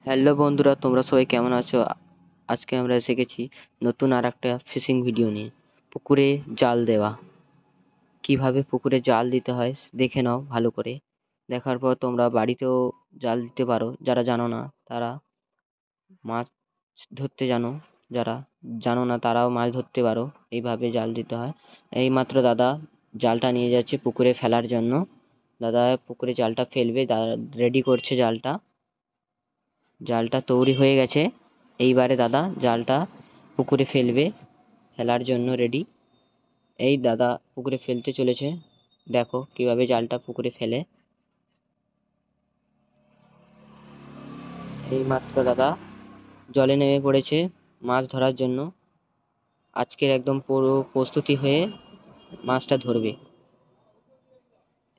Hello বন্ধুরা, তোমরা সবাই কেমন আছো? আজকে আমরা এসে গেছি নতুন আর একটা ফিশিং ভিডিও নিয়ে। পুকুরে জাল দেওয়া, কিভাবে পুকুরে জাল দিতে হয় দেখে নাও ভালো করে। দেখার পর তোমরা বাড়িতেও জাল দিতে পারো, যারা জানো না তারা। মাছ ধরতে জানো, যারা জানো না তারাও মাছ ধরতে পারো। এইভাবে জাল দিতে হয়। এইমাত্র দাদা জালটা নিয়ে যাচ্ছে পুকুরে ফেলার জন্য। দাদা পুকুরে জালটা ফেলবে, রেডি করছে জালটা। জালটা তৈরি হয়ে গেছে। এইবারে দাদা জালটা পুকুরে ফেলবে, ফেলার জন্য রেডি। এই দাদা পুকুরে ফেলতে চলেছে। দেখো কিভাবে জালটা পুকুরে ফেলে। এইমাত্র দাদা জলে নেমে পড়েছে মাছ ধরার জন্য। আজকের একদম পুরো প্রস্তুতি হয়ে মাছটা ধরবে।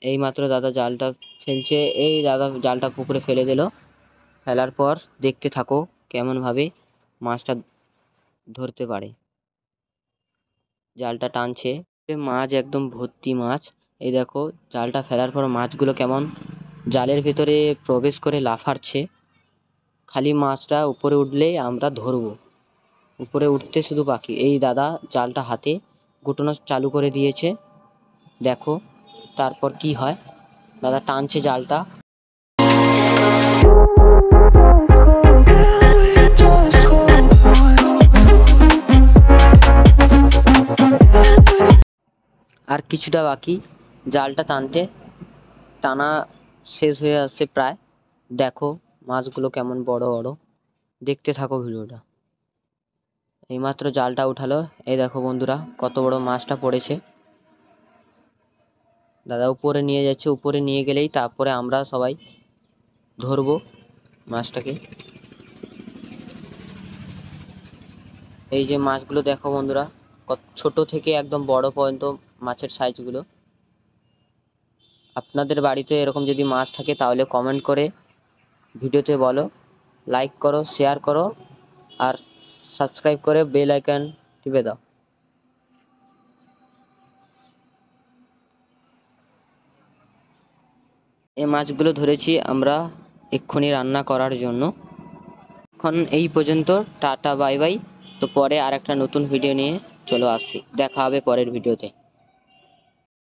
এইমাত্র দাদা জালটা ফেলছে। এই দাদা জালটা পুকুরে ফেলে দিল। ফেলার পর দেখতে থাকো কেমন ভাবে মাছটা ধরতে পারে। জালটা টানছে, মাছ একদম ভর্তি মাছ। এই দেখো জালটা ফেলার পর মাছগুলো কেমন জালের ভেতরে প্রবেশ করে লাফাচ্ছে। খালি মাছটা উপরে উঠলেই আমরা ধরবো। উপরে উঠতে শুধু বাকি। এই দাদা জালটা হাতে গুটানো চালু করে দিয়েছে। দেখো তারপর কি হয়। দাদা টানছে জালটা। আর কিছুটা বাকি জালটা টানা শেষ হয়ে আসছে প্রায়। দেখো মাছগুলো কেমন বড় বড়। দেখতে থাকো ভিডিওটা। এইমাত্র জালটা উঠালো। এই দেখো বন্ধুরা কত বড় মাছটা পড়েছে। দাদা উপরে নিয়ে যাচ্ছে, উপরে নিয়ে গেলেই তারপরে আমরা সবাই ধরবো মাছটাকে। এই যে মাছগুলো দেখো বন্ধুরা, কত ছোট থেকে একদম বড় পর্যন্ত মাছের সাইজগুলো। আপনাদের বাড়িতে এরকম যদি মাছ থাকে তাহলে কমেন্ট করে ভিডিওতে বলো। লাইক করো, শেয়ার করো, আর সাবস্ক্রাইব করে বেল আইকন টিপে দাও। এই মাছগুলো ধরেছি আমরা এক্ষুনি রান্না করার জন্য। এখন এই পর্যন্ত, টাটা বাই বাই। তো পরে আর একটা নতুন ভিডিও নিয়ে চলে আসছি। দেখা হবে পরের ভিডিওতে।